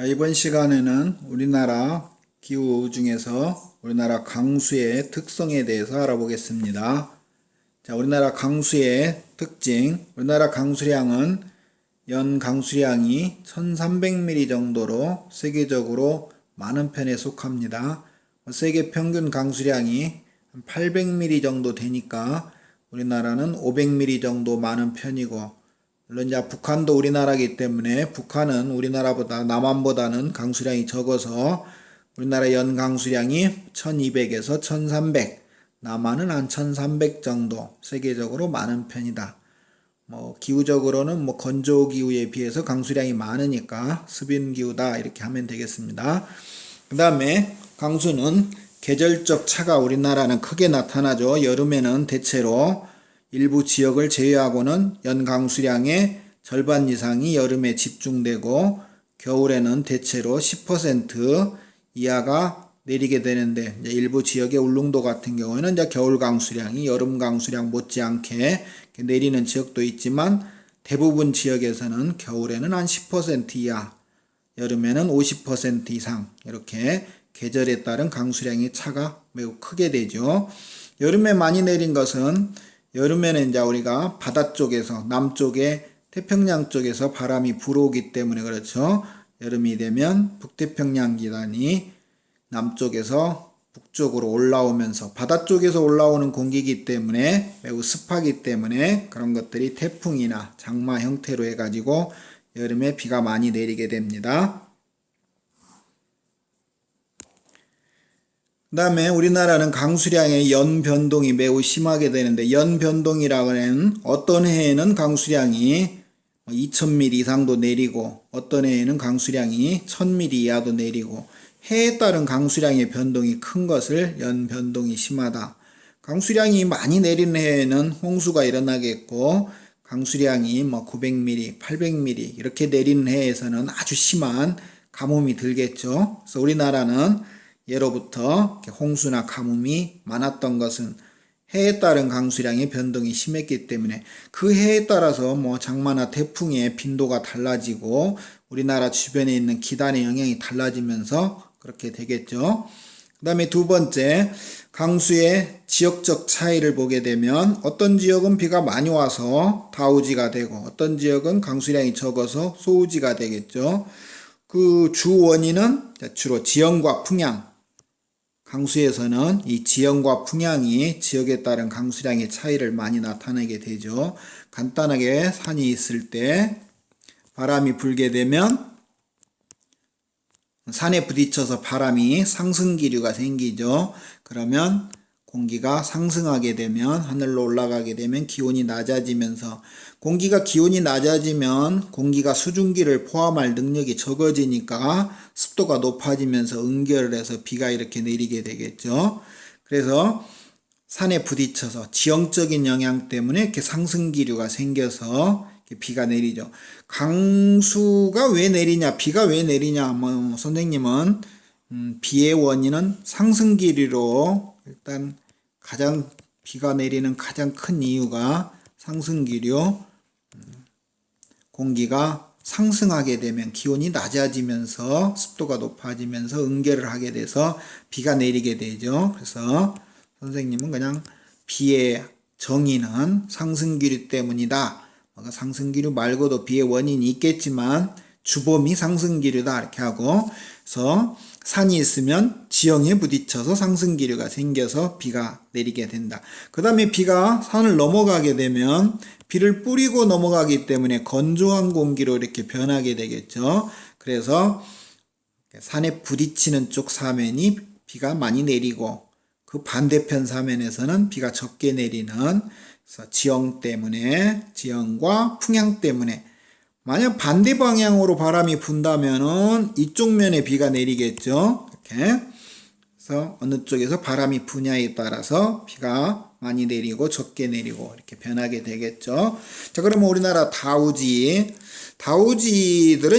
이번 시간에는 우리나라 기후 중에서 우리나라 강수의 특성에 대해서 알아보겠습니다. 자, 우리나라 강수의 특징. 우리나라 강수량은 연 강수량이 1300mm 정도로 세계적으로 많은 편에 속합니다. 세계 평균 강수량이 800mm 정도 되니까 우리나라는 500mm 정도 많은 편이고, 물론 이제 북한도 우리나라이기 때문에 북한은 우리나라보다 남한보다는 강수량이 적어서 우리나라 연 강수량이 1200에서 1300, 남한은 한 1300 정도 세계적으로 많은 편이다. 기후적으로는 건조 기후에 비해서 강수량이 많으니까 수빈 기후다 이렇게 하면 되겠습니다. 그 다음에 강수는 계절적 차가 우리나라는 크게 나타나죠. 여름에는 대체로 일부 지역을 제외하고는 연 강수량의 절반 이상이 여름에 집중되고, 겨울에는 대체로 10% 이하가 내리게 되는데, 이제 일부 지역의 울릉도 같은 경우에는 이제 겨울 강수량이 여름 강수량 못지않게 내리는 지역도 있지만, 대부분 지역에서는 겨울에는 한 10% 이하, 여름에는 50% 이상, 이렇게 계절에 따른 강수량의 차가 매우 크게 되죠. 여름에 많이 내린 것은, 여름에는 이제 우리가 바다 쪽에서, 남쪽에 태평양 쪽에서 바람이 불어오기 때문에 그렇죠. 여름이 되면 북태평양 기단이 남쪽에서 북쪽으로 올라오면서 바다 쪽에서 올라오는 공기이기 때문에 매우 습하기 때문에 그런 것들이 태풍이나 장마 형태로 해가지고 여름에 비가 많이 내리게 됩니다. 그 다음에 우리나라는 강수량의 연 변동이 매우 심하게 되는데, 연 변동이라고 하는 어떤 해에는 강수량이 2000mm 이상도 내리고 어떤 해에는 강수량이 1000mm 이하도 내리고, 해에 따른 강수량의 변동이 큰 것을 연 변동이 심하다. 강수량이 많이 내리는 해에는 홍수가 일어나겠고, 강수량이 900mm, 800mm 이렇게 내리는 해에서는 아주 심한 가뭄이 들겠죠. 그래서 우리나라는 예로부터 홍수나 가뭄이 많았던 것은 해에 따른 강수량의 변동이 심했기 때문에, 그 해에 따라서 장마나 태풍의 빈도가 달라지고 우리나라 주변에 있는 기단의 영향이 달라지면서 그렇게 되겠죠. 그 다음에 두 번째, 강수의 지역적 차이를 보게 되면 어떤 지역은 비가 많이 와서 다우지가 되고 어떤 지역은 강수량이 적어서 소우지가 되겠죠. 그 주 원인은 주로 지형과 풍향, 강수에서는 이 지형과 풍향이 지역에 따른 강수량의 차이를 많이 나타내게 되죠. 간단하게 산이 있을 때 바람이 불게 되면 산에 부딪혀서 바람이 상승기류가 생기죠. 그러면 공기가 상승하게 되면, 하늘로 올라가게 되면 기온이 낮아지면서, 공기가 기온이 낮아지면 공기가 수증기를 포함할 능력이 적어지니까 습도가 높아지면서 응결을 해서 비가 이렇게 내리게 되겠죠. 그래서 산에 부딪혀서 지형적인 영향 때문에 이렇게 상승기류가 생겨서 이렇게 비가 내리죠. 강수가 왜 내리냐, 비가 왜 내리냐, 선생님은 비의 원인은 상승기류로, 일단 가장 비가 내리는 가장 큰 이유가 상승기류, 공기가 상승하게 되면 기온이 낮아지면서 습도가 높아지면서 응결을 하게 돼서 비가 내리게 되죠. 그래서 선생님은 그냥 비의 정의는 상승기류 때문이다. 상승기류 말고도 비의 원인이 있겠지만 주범이 상승기류다 이렇게 하고, 그래서 산이 있으면 지형에 부딪혀서 상승기류가 생겨서 비가 내리게 된다. 그 다음에 비가 산을 넘어가게 되면 비를 뿌리고 넘어가기 때문에 건조한 공기로 이렇게 변하게 되겠죠. 그래서 산에 부딪히는 쪽 사면이 비가 많이 내리고, 그 반대편 사면에서는 비가 적게 내리는, 그래서 지형 때문에, 지형과 풍향 때문에, 만약 반대 방향으로 바람이 분다면은 이쪽 면에 비가 내리겠죠. 이렇게. 그래서 어느 쪽에서 바람이 부냐에 따라서 비가 많이 내리고 적게 내리고 이렇게 변하게 되겠죠. 자, 그러면 우리나라 다우지들은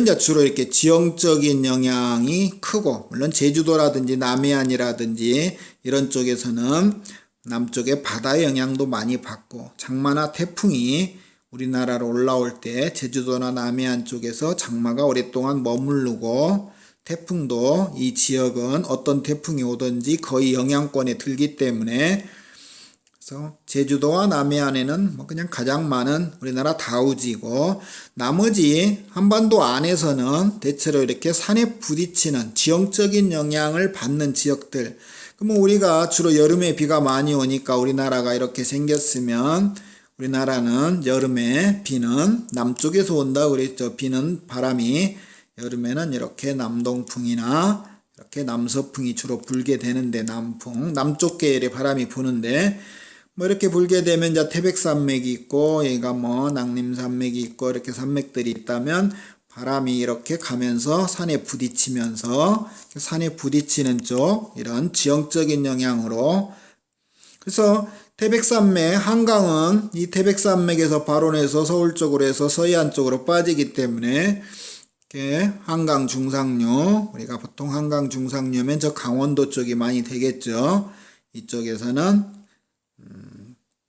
이제 주로 이렇게 지형적인 영향이 크고, 물론 제주도라든지 남해안이라든지 이런 쪽에서는 남쪽의 바다의 영향도 많이 받고, 장마나 태풍이 우리나라로 올라올 때 제주도나 남해안 쪽에서 장마가 오랫동안 머무르고 태풍도 이 지역은 어떤 태풍이 오든지 거의 영향권에 들기 때문에 그래서 제주도와 남해안에는 뭐 그냥 가장 많은 우리나라 다우지고 나머지 한반도 안에서는 대체로 이렇게 산에 부딪히는 지형적인 영향을 받는 지역들 그러면 우리가 주로 여름에 비가 많이 오니까 우리나라가 이렇게 생겼으면 우리나라는 여름에 비는 남쪽에서 온다 그랬죠. 비는 바람이 여름에는 이렇게 남동풍이나 이렇게 남서풍이 주로 불게 되는데 남풍, 남쪽 계열의 바람이 부는데 뭐 이렇게 불게 되면 이제 태백산맥이 있고 얘가 뭐 낭림산맥이 있고 이렇게 산맥들이 있다면 바람이 이렇게 가면서 산에 부딪히면서 산에 부딪히는 쪽 이런 지형적인 영향으로 그래서 태백산맥 한강은 이 태백산맥에서 발원해서 서울 쪽으로 해서 서해안 쪽으로 빠지기 때문에 이렇게 한강 중상류 우리가 보통 한강 중상류면 저 강원도 쪽이 많이 되겠죠. 이쪽에서는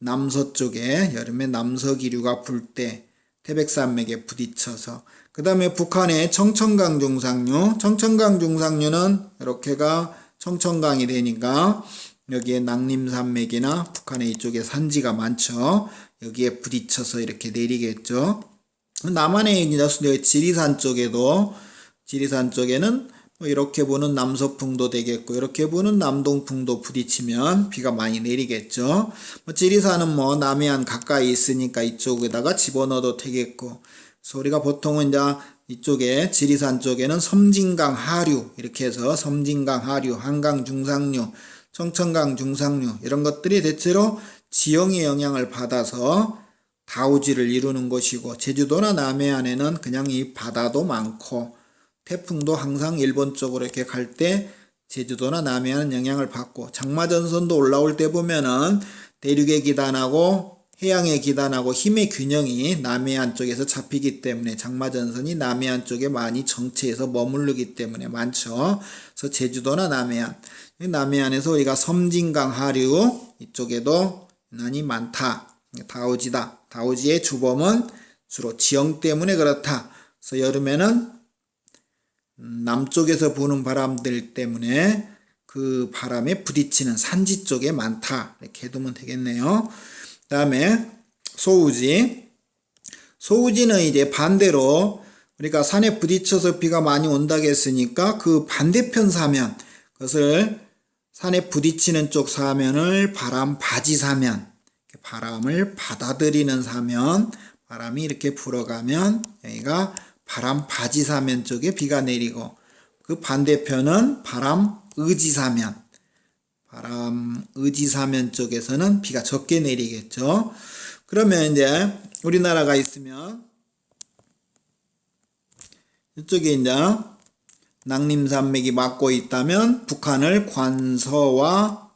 남서쪽에 여름에 남서기류가 불 때 태백산맥에 부딪혀서 그 다음에 북한의 청천강 중상류는 이렇게가 청천강이 되니까 여기에 낭림산맥이나 북한의 이쪽에 산지가 많죠. 여기에 부딪혀서 이렇게 내리겠죠. 남한의 지리산 쪽에는 뭐 이렇게 부는 남서풍도 되겠고 이렇게 부는 남동풍도 부딪히면 비가 많이 내리겠죠. 뭐 지리산은 뭐 남해안 가까이 있으니까 이쪽에다가 집어넣어도 되겠고 그래서 우리가 보통은 이제 이쪽에 지리산 쪽에는 섬진강 하류 이렇게 해서 섬진강 하류, 한강 중상류 청천강 중상류 이런 것들이 대체로 지형의 영향을 받아서 다우지를 이루는 것이고 제주도나 남해안에는 그냥 이 바다도 많고 태풍도 항상 일본 쪽으로 이렇게 갈 때 제주도나 남해안은 영향을 받고 장마전선도 올라올 때 보면은 대륙의 기단하고 해양의 기단하고 힘의 균형이 남해안 쪽에서 잡히기 때문에 장마전선이 남해안 쪽에 많이 정체해서 머무르기 때문에 많죠. 그래서 제주도나 남해안에서 우리가 섬진강 하류 이쪽에도 유난히 많다. 다우지다. 다우지의 주범은 주로 지형 때문에 그렇다. 그래서 여름에는 남쪽에서 부는 바람들 때문에 그 바람에 부딪히는 산지 쪽에 많다. 이렇게 해두면 되겠네요. 그 다음에 소우지는 이제 반대로 우리가 산에 부딪혀서 비가 많이 온다고 했으니까 그 반대편 사면 그것을 산에 부딪히는 쪽 사면을 바람바지 사면 바람을 받아들이는 사면 바람이 이렇게 불어가면 여기가 바람바지 사면 쪽에 비가 내리고 그 반대편은 바람의지 사면 쪽에서는 비가 적게 내리겠죠. 그러면 이제 우리나라가 있으면 이쪽에 이제 낭림산맥이 막고 있다면 북한을 관서와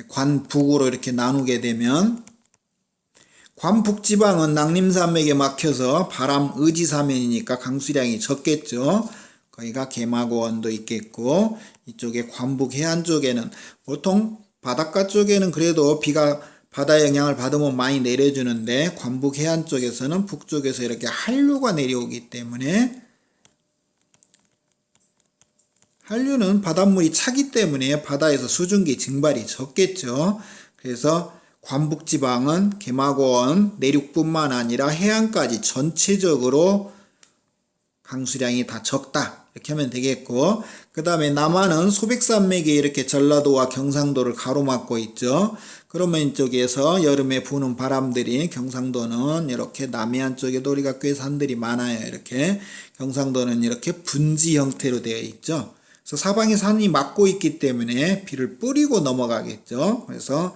관북으로 이렇게 나누게 되면 관북지방은 낭림산맥에 막혀서 바람의지사면이니까 강수량이 적겠죠. 거기가 개마고원도 있겠고 이쪽에 관북 해안 쪽에는 보통 바닷가 쪽에는 그래도 비가 바다 영향을 받으면 많이 내려주는데 관북 해안 쪽에서는 북쪽에서 이렇게 한류가 내려오기 때문에 한류는 바닷물이 차기 때문에 바다에서 수증기 증발이 적겠죠. 그래서 관북지방은 개마고원 내륙뿐만 아니라 해안까지 전체적으로 강수량이 다 적다. 이렇게 하면 되겠고 그 다음에 남한은 소백산맥이 이렇게 전라도와 경상도를 가로막고 있죠. 그러면 이쪽에서 여름에 부는 바람들이 경상도는 이렇게 남해안 쪽에도 우리가 꽤 산들이 많아요. 이렇게 경상도는 이렇게 분지 형태로 되어 있죠. 그래서 사방에 산이 막고 있기 때문에 비를 뿌리고 넘어가겠죠. 그래서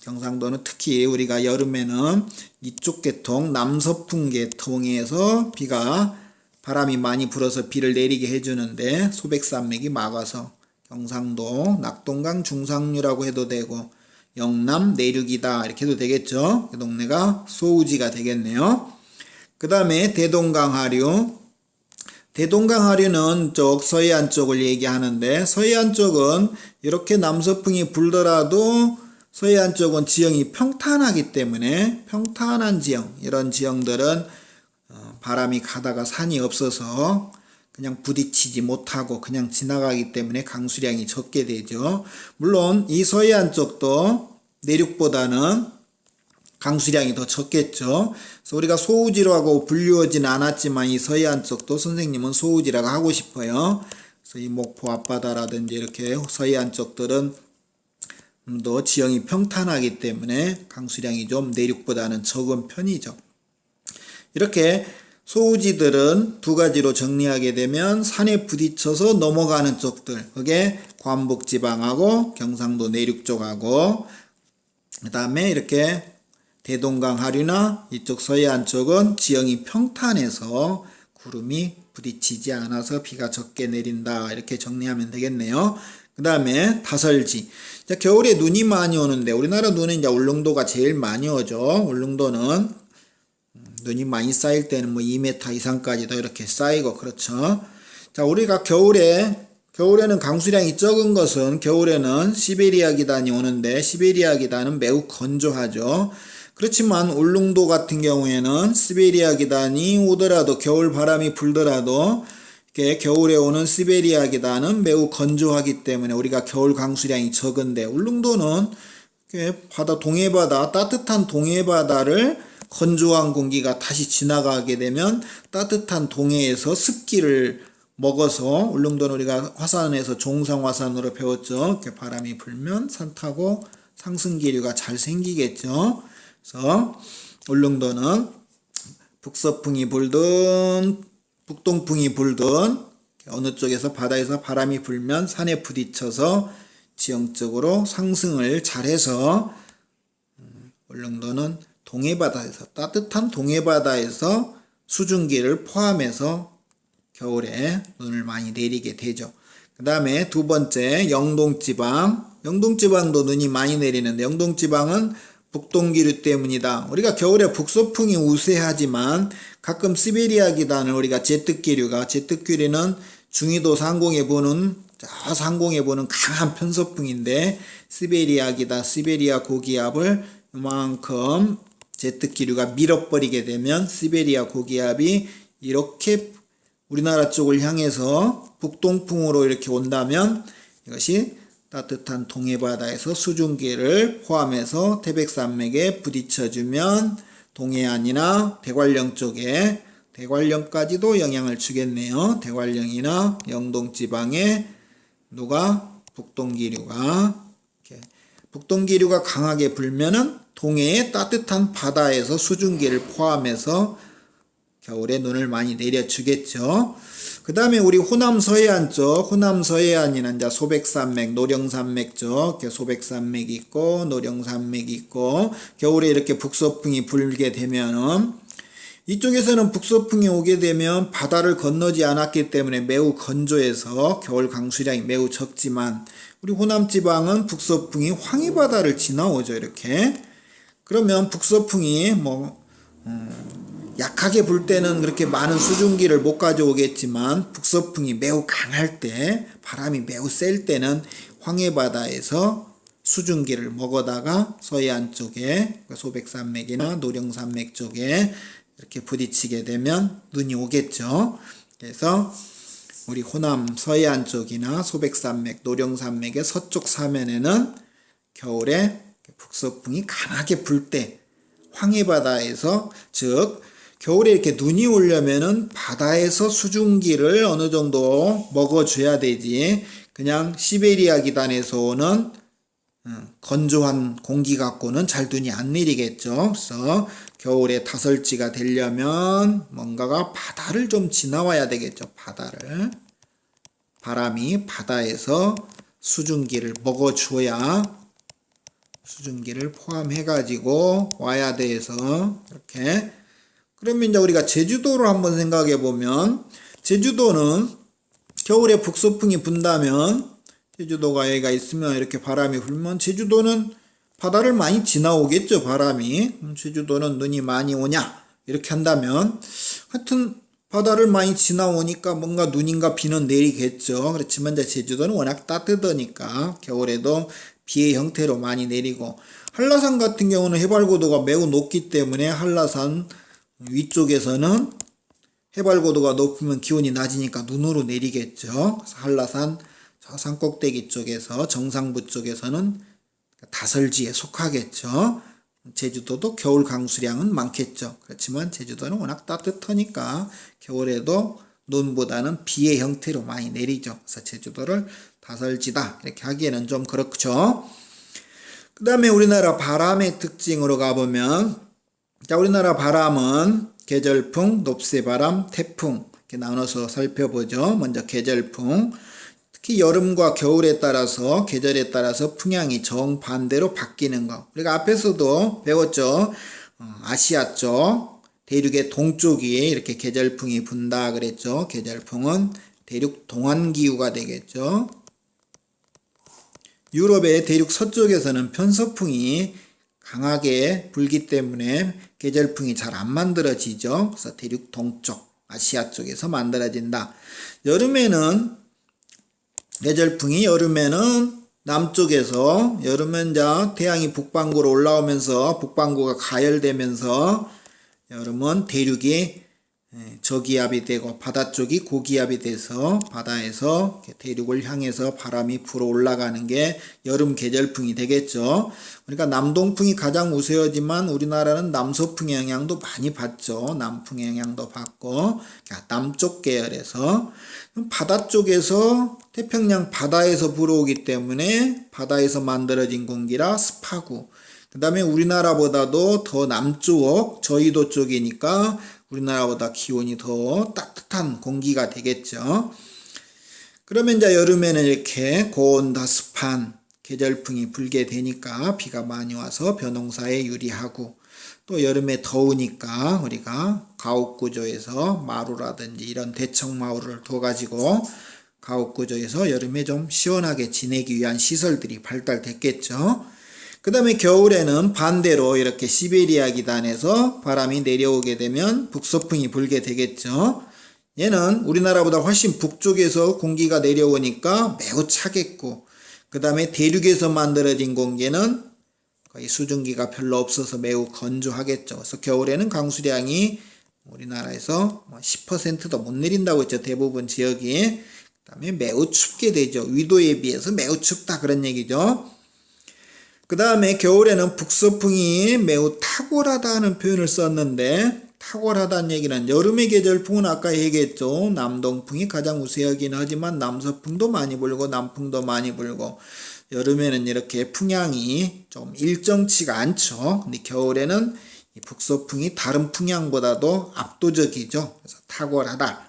경상도는 특히 우리가 여름에는 이쪽 계통 남서풍 계통에서 바람이 많이 불어서 비를 내리게 해주는데 소백산맥이 막아서 경상도 낙동강 중상류라고 해도 되고 영남 내륙이다 이렇게 해도 되겠죠. 그 동네가 소우지가 되겠네요. 그 다음에 대동강 하류는 쪽 서해안 쪽을 얘기하는데 서해안 쪽은 이렇게 남서풍이 불더라도 서해안 쪽은 지형이 평탄하기 때문에 평탄한 지형, 이런 지형들은 바람이 가다가 산이 없어서 그냥 부딪히지 못하고 그냥 지나가기 때문에 강수량이 적게 되죠. 물론 이 서해안 쪽도 내륙보다는 강수량이 더 적겠죠. 그래서 우리가 소우지라고 불리우지는 않았지만 이 서해안 쪽도 선생님은 소우지라고 하고 싶어요. 그래서 이 목포 앞바다라든지 이렇게 서해안 쪽들은 더 지형이 평탄하기 때문에 강수량이 좀 내륙보다는 적은 편이죠. 이렇게 소우지들은 두 가지로 정리하게 되면 산에 부딪혀서 넘어가는 쪽들, 그게 관북지방하고 경상도 내륙 쪽하고, 그 다음에 이렇게 대동강 하류나 이쪽 서해안 쪽은 지형이 평탄해서 구름이 부딪히지 않아서 비가 적게 내린다, 이렇게 정리하면 되겠네요. 그 다음에 다설지. 자, 겨울에 눈이 많이 오는데 우리나라 눈은 이제 울릉도가 제일 많이 오죠. 울릉도는 눈이 많이 쌓일 때는 뭐 2m 이상까지도 이렇게 쌓이고 그렇죠. 자, 우리가 겨울에는 강수량이 적은 것은 겨울에는 시베리아 기단이 오는데 시베리아 기단은 매우 건조하죠. 그렇지만 울릉도 같은 경우에는 시베리아 기단이 오더라도 겨울 바람이 불더라도 이렇게 겨울에 오는 시베리아 기단은 매우 건조하기 때문에 우리가 겨울 강수량이 적은데 울릉도는 이렇게 바다 동해바다 따뜻한 동해바다를 건조한 공기가 다시 지나가게 되면 따뜻한 동해에서 습기를 먹어서 울릉도는 우리가 화산에서 종상화산으로 배웠죠. 이렇게 바람이 불면 산 타고 상승기류가 잘 생기겠죠. 그래서 울릉도는 북서풍이 불든 북동풍이 불든 어느 쪽에서 바다에서 바람이 불면 산에 부딪혀서 지형적으로 상승을 잘해서 울릉도는 동해바다에서 따뜻한 동해바다에서 수증기를 포함해서 겨울에 눈을 많이 내리게 되죠. 그 다음에 두 번째 영동지방. 영동지방도 눈이 많이 내리는데 영동지방은 북동기류 때문이다. 우리가 겨울에 북서풍이 우세하지만 가끔 시베리아 기단을 우리가 제트기류는 중위도 상공에 부는 강한 편서풍인데 시베리아 기단, 시베리아 고기압을 이만큼 제트기류가 밀어버리게 되면 시베리아 고기압이 이렇게 우리나라 쪽을 향해서 북동풍으로 이렇게 온다면 이것이 따뜻한 동해바다에서 수증기를 포함해서 태백산맥에 부딪혀주면 동해안이나 대관령 쪽에 대관령까지도 영향을 주겠네요. 대관령이나 영동지방에 북동기류가 강하게 불면은 동해의 따뜻한 바다에서 수증기를 포함해서 겨울에 눈을 많이 내려주겠죠. 그 다음에 우리 호남 서해안 쪽, 호남 서해안이나 이제 소백산맥, 노령산맥 쪽, 소백산맥이 있고, 노령산맥이 있고, 겨울에 이렇게 북서풍이 불게 되면은, 이쪽에서는 북서풍이 오게 되면 바다를 건너지 않았기 때문에 매우 건조해서 겨울 강수량이 매우 적지만, 우리 호남 지방은 북서풍이 황해바다를 지나오죠, 이렇게. 그러면 북서풍이 약하게 불 때는 그렇게 많은 수증기를 못 가져오겠지만 북서풍이 매우 강할 때, 바람이 매우 셀 때는 황해바다에서 수증기를 먹어다가 서해안 쪽에 소백산맥이나 노령산맥 쪽에 이렇게 부딪히게 되면 눈이 오겠죠. 그래서 우리 호남 서해안 쪽이나 소백산맥, 노령산맥의 서쪽 사면에는 겨울에 북서풍이 강하게 불 때 황해바다에서, 즉 겨울에 이렇게 눈이 오려면은 바다에서 수증기를 어느 정도 먹어줘야 되지, 그냥 시베리아 기단에서 오는 건조한 공기 갖고는 잘 눈이 안 내리겠죠. 그래서 겨울에 다설지가 되려면 뭔가가 바다를 좀 지나와야 되겠죠. 바람이 바다에서 수증기를 먹어줘야, 수증기를 포함해가지고 와야 돼서 이렇게. 그러면 이제 우리가 제주도를 한번 생각해 보면, 제주도는 겨울에 북서풍이 분다면, 제주도가 여기가 있으면 이렇게 바람이 불면 제주도는 바다를 많이 지나오겠죠, 바람이. 제주도는 눈이 많이 오냐? 이렇게 한다면, 하여튼 바다를 많이 지나오니까 뭔가 눈인가 비는 내리겠죠. 그렇지만 이제 제주도는 워낙 따뜻하니까 겨울에도 비의 형태로 많이 내리고, 한라산 같은 경우는 해발고도가 매우 높기 때문에 한라산 위쪽에서는 해발고도가 높으면 기온이 낮으니까 눈으로 내리겠죠. 그래서 한라산 저 산꼭대기 쪽에서 정상부 쪽에서는 다설지에 속하겠죠. 제주도도 겨울 강수량은 많겠죠. 그렇지만 제주도는 워낙 따뜻하니까 겨울에도 눈보다는 비의 형태로 많이 내리죠. 그래서 제주도를 다설지다 이렇게 하기에는 좀 그렇죠. 그 다음에 우리나라 바람의 특징으로 가보면, 자, 우리나라 바람은 계절풍, 높새바람, 태풍 이렇게 나눠서 살펴보죠. 먼저 계절풍. 특히 여름과 겨울에 따라서 계절에 따라서 풍향이 정반대로 바뀌는 거. 우리가 앞에서도 배웠죠. 아시아 쪽 대륙의 동쪽이 이렇게 계절풍이 분다 그랬죠. 계절풍은 대륙 동안기후가 되겠죠. 유럽의 대륙 서쪽에서는 편서풍이 강하게 불기 때문에 계절풍이 잘 안 만들어지죠. 그래서 대륙 동쪽 아시아 쪽에서 만들어진다. 여름에는 계절풍이 남쪽에서 여름엔 이제 태양이 북반구로 올라오면서 북반구가 가열되면서 여름은 대륙이 저기압이 되고 바다 쪽이 고기압이 돼서 바다에서 대륙을 향해서 바람이 불어 올라가는 게 여름 계절풍이 되겠죠. 그러니까 남동풍이 가장 우세하지만 우리나라는 남서풍의 영향도 많이 받죠. 남풍의 영향도 받고 남쪽 계열에서 바다 쪽에서 태평양 바다에서 불어오기 때문에 바다에서 만들어진 공기라 습하고, 그 다음에 우리나라보다도 더 남쪽 저희도 쪽이니까 우리나라보다 기온이 더 따뜻한 공기가 되겠죠. 그러면 이제 여름에는 이렇게 고온다습한 계절풍이 불게 되니까 비가 많이 와서 벼농사에 유리하고, 또 여름에 더우니까 우리가 가옥구조에서 마루라든지 이런 대청마루를 둬가지고 가옥구조에서 여름에 좀 시원하게 지내기 위한 시설들이 발달됐겠죠. 그 다음에 겨울에는 반대로 이렇게 시베리아 기단에서 바람이 내려오게 되면 북서풍이 불게 되겠죠. 얘는 우리나라보다 훨씬 북쪽에서 공기가 내려오니까 매우 차겠고, 그 다음에 대륙에서 만들어진 공기는 거의 수증기가 별로 없어서 매우 건조하겠죠. 그래서 겨울에는 강수량이 우리나라에서 10%도 못 내린다고 했죠. 대부분 지역이. 그 다음에 매우 춥게 되죠. 위도에 비해서 매우 춥다 그런 얘기죠. 그 다음에 겨울에는 북서풍이 매우 탁월하다는 표현을 썼는데, 탁월하다는 얘기는 여름의 계절풍은 아까 얘기했죠. 남동풍이 가장 우세하긴 하지만 남서풍도 많이 불고 남풍도 많이 불고, 여름에는 이렇게 풍향이 좀 일정치가 않죠. 근데 겨울에는 이 북서풍이 다른 풍향보다도 압도적이죠. 그래서 탁월하다.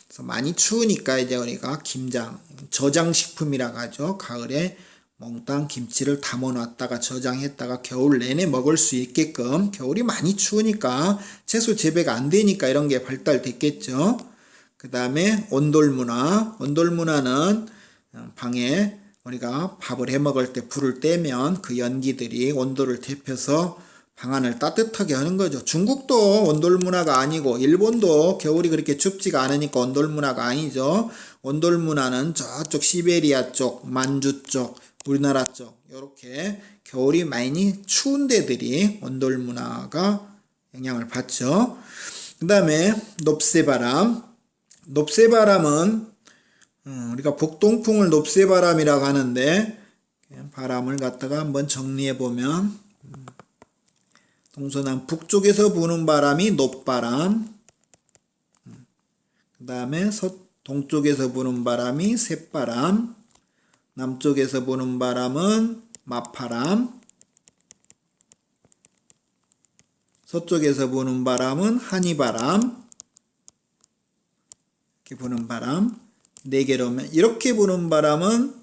그래서 많이 추우니까 이제 우리가 김장, 저장식품이라고 하죠. 가을에 몽땅 김치를 담아놨다가 저장했다가 겨울 내내 먹을 수 있게끔, 겨울이 많이 추우니까 채소 재배가 안 되니까 이런 게 발달됐겠죠. 그 다음에 온돌문화. 온돌문화는 방에 우리가 밥을 해 먹을 때 불을 떼면 그 연기들이 온도를 데펴서 방 안을 따뜻하게 하는 거죠. 중국도 온돌문화가 아니고 일본도 겨울이 그렇게 춥지가 않으니까 온돌문화가 아니죠. 온돌문화는 저쪽 시베리아 쪽, 만주 쪽, 우리나라 쪽 이렇게 겨울이 많이 추운 데들이 온돌문화가 영향을 받죠. 그 다음에 높새바람. 높새바람은 우리가 북동풍을 높새바람이라고 하는데, 바람을 갖다가 한번 정리해 보면 동서남 북쪽에서 부는 바람이 높바람, 그 다음에 동쪽에서 부는 바람이 쇳바람, 남쪽에서 부는 바람은 맞바람, 서쪽에서 부는 바람은 한이바람, 이렇게 부는 바람 4개로면, 이렇게 부는 바람은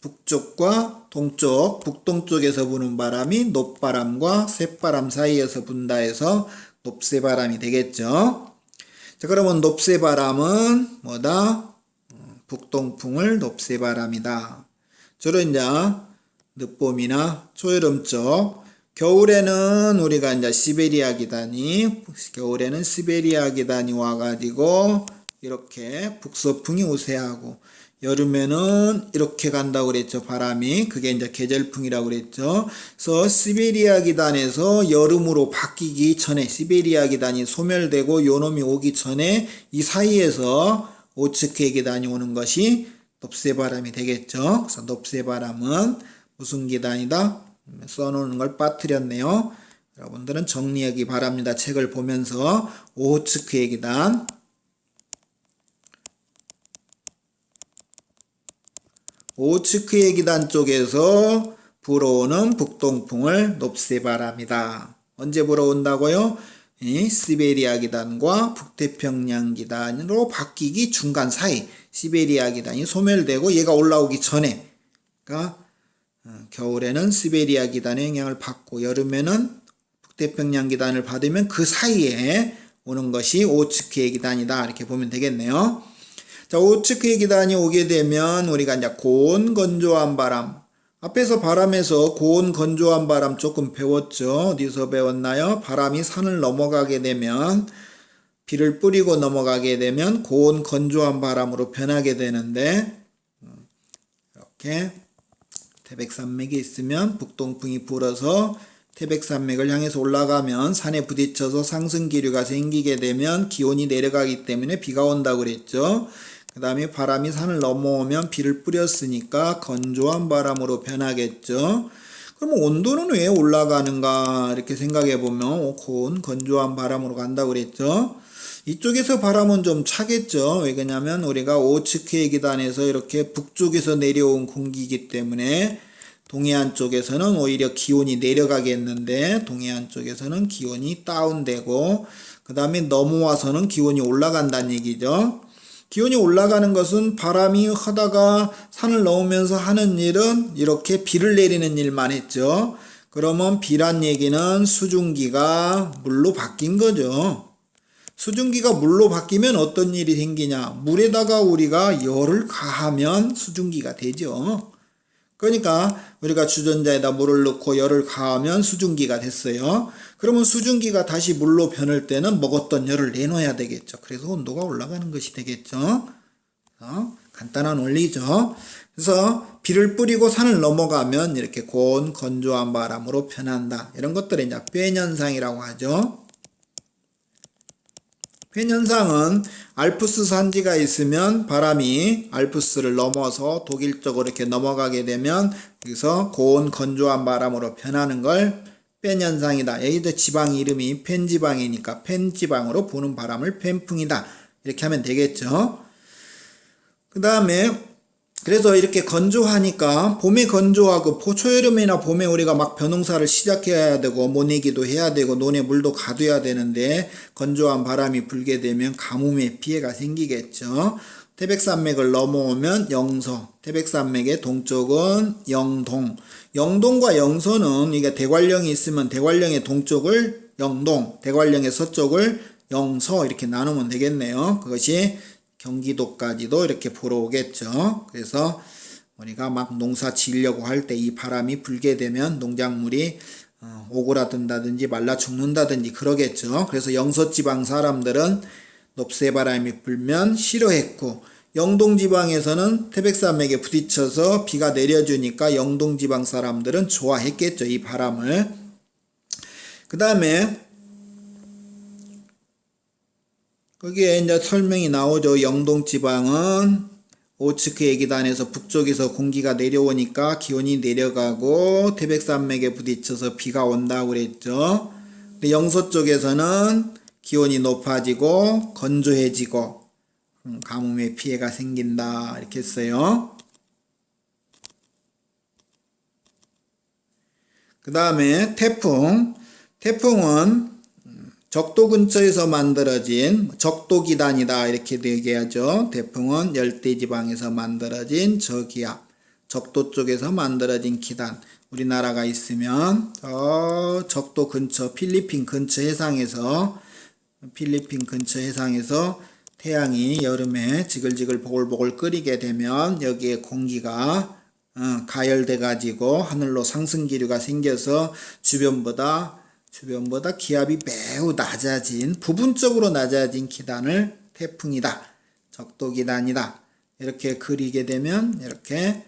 북쪽과 동쪽, 북동쪽에서 부는 바람이 높바람과 쇳바람 사이에서 분다 해서 높새바람이 되겠죠. 자, 그러면 높새바람은 뭐다? 북동풍을 높새바람이다. 주로 이제 늦봄이나 초여름 쪽, 겨울에는 우리가 이제 시베리아 기단이, 겨울에는 시베리아 기단이 와가지고 이렇게 북서풍이 우세하고, 여름에는 이렇게 간다고 그랬죠. 바람이. 그게 이제 계절풍이라고 그랬죠. 그래서 시베리아 기단에서 여름으로 바뀌기 전에 시베리아 기단이 소멸되고 요놈이 오기 전에 이 사이에서 오츠크의 기단이 오는 것이 넙새바람이 되겠죠. 그래서 넙새바람은 무슨 기단이다? 써놓는 걸 빠뜨렸네요. 여러분들은 정리하기 바랍니다. 책을 보면서 오호츠크의 기단, 오호츠크의 기단 쪽에서 불어오는 북동풍을 넙새바람이다. 언제 불어온다고요? 시베리아 기단과 북태평양 기단으로 바뀌기 중간 사이, 시베리아 기단이 소멸되고 얘가 올라오기 전에, 그러니까 겨울에는 시베리아 기단의 영향을 받고 여름에는 북태평양 기단을 받으면 그 사이에 오는 것이 오츠크의 기단이다. 이렇게 보면 되겠네요. 자, 오츠크의 기단이 오게 되면 우리가 이제 고온 건조한 바람, 앞에서 바람에서 고온 건조한 바람 조금 배웠죠. 어디서 배웠나요? 바람이 산을 넘어가게 되면, 비를 뿌리고 넘어가게 되면 고온 건조한 바람으로 변하게 되는데, 이렇게 태백산맥이 있으면 북동풍이 불어서 태백산맥을 향해서 올라가면 산에 부딪혀서 상승기류가 생기게 되면 기온이 내려가기 때문에 비가 온다고 그랬죠. 그 다음에 바람이 산을 넘어오면 비를 뿌렸으니까 건조한 바람으로 변하겠죠. 그럼 온도는 왜 올라가는가 이렇게 생각해 보면 고온 건조한 바람으로 간다고 그랬죠. 이쪽에서 바람은 좀 차겠죠. 왜냐면 우리가 오츠크의 기단에서 이렇게 북쪽에서 내려온 공기이기 때문에 동해안 쪽에서는 오히려 기온이 내려가겠는데 동해안 쪽에서는 기온이 다운되고 그 다음에 넘어와서는 기온이 올라간다는 얘기죠. 기온이 올라가는 것은 바람이 하다가 산을 넘으면서 하는 일은 이렇게 비를 내리는 일만 했죠. 그러면 비란 얘기는 수증기가 물로 바뀐 거죠. 수증기가 물로 바뀌면 어떤 일이 생기냐? 물에다가 우리가 열을 가하면 수증기가 되죠. 그러니까 우리가 주전자에다 물을 넣고 열을 가하면 수증기가 됐어요. 그러면 수증기가 다시 물로 변할 때는 먹었던 열을 내놔야 되겠죠. 그래서 온도가 올라가는 것이 되겠죠. 간단한 원리죠. 그래서 비를 뿌리고 산을 넘어가면 이렇게 고온 건조한 바람으로 변한다. 이런 것들을 이제 폐현상이라고 하죠. 폐현상은 알프스 산지가 있으면 바람이 알프스를 넘어서 독일 쪽으로 이렇게 넘어가게 되면 여기서 고온 건조한 바람으로 변하는 걸 폐현상이다. 여기도 지방 이름이 펜지방이니까 펜지방으로 부는 바람을 펜풍이다. 이렇게 하면 되겠죠. 그 다음에 그래서 이렇게 건조하니까 봄에 건조하고 초여름이나 봄에 우리가 막 벼농사를 시작해야 되고 모내기도 해야 되고 논에 물도 가둬야 되는데 건조한 바람이 불게 되면 가뭄의 피해가 생기겠죠. 태백산맥을 넘어오면 영서, 태백산맥의 동쪽은 영동, 영동과 영서는 이게 대관령이 있으면 대관령의 동쪽을 영동, 대관령의 서쪽을 영서 이렇게 나누면 되겠네요. 그것이 경기도까지도 이렇게 불어오겠죠. 그래서 우리가 막 농사 지으려고 할 때 이 바람이 불게 되면 농작물이 오그라든다든지 말라 죽는다든지 그러겠죠. 그래서 영서지방 사람들은 넙새바람이 불면 싫어했고 영동지방에서는 태백산맥에 부딪혀서 비가 내려주니까 영동지방 사람들은 좋아했겠죠. 이 바람을. 그 다음에 거기에 이제 설명이 나오죠. 영동지방은 오츠크의 기단에서 북쪽에서 공기가 내려오니까 기온이 내려가고 태백산맥에 부딪혀서 비가 온다고 그랬죠. 근데 영서 쪽에서는 기온이 높아지고 건조해지고 가뭄의 피해가 생긴다 이렇게 했어요. 그 다음에 태풍은 적도 근처에서 만들어진 적도기단이다 이렇게 얘기하죠. 태풍은 열대지방에서 만들어진 저기압, 적도 쪽에서 만들어진 기단. 우리나라가 있으면 적도 근처 필리핀 근처 해상에서 태양이 여름에 지글지글 보글보글 끓이게 되면 여기에 공기가 가열돼 가지고 하늘로 상승기류가 생겨서 주변보다 기압이 매우 부분적으로 낮아진 기단을 태풍이다. 적도기단이다. 이렇게 그리게 되면 이렇게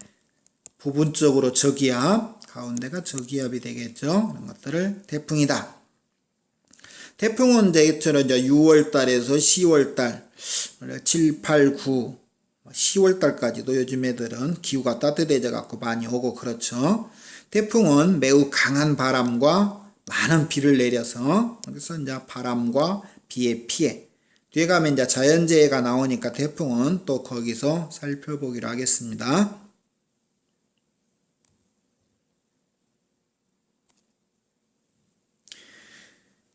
부분적으로 저기압, 가운데가 저기압이 되겠죠. 이런 것들을 태풍이다. 태풍은 이제 6월 달에서 10월 달, 7, 8, 9, 10월 달까지도 요즘 애들은 기후가 따뜻해져 갖고 많이 오고 그렇죠. 태풍은 매우 강한 바람과 많은 비를 내려서, 그래서 이제 바람과 비의 피해. 뒤에 가면 이제 자연재해가 나오니까 태풍은 또 거기서 살펴보기로 하겠습니다.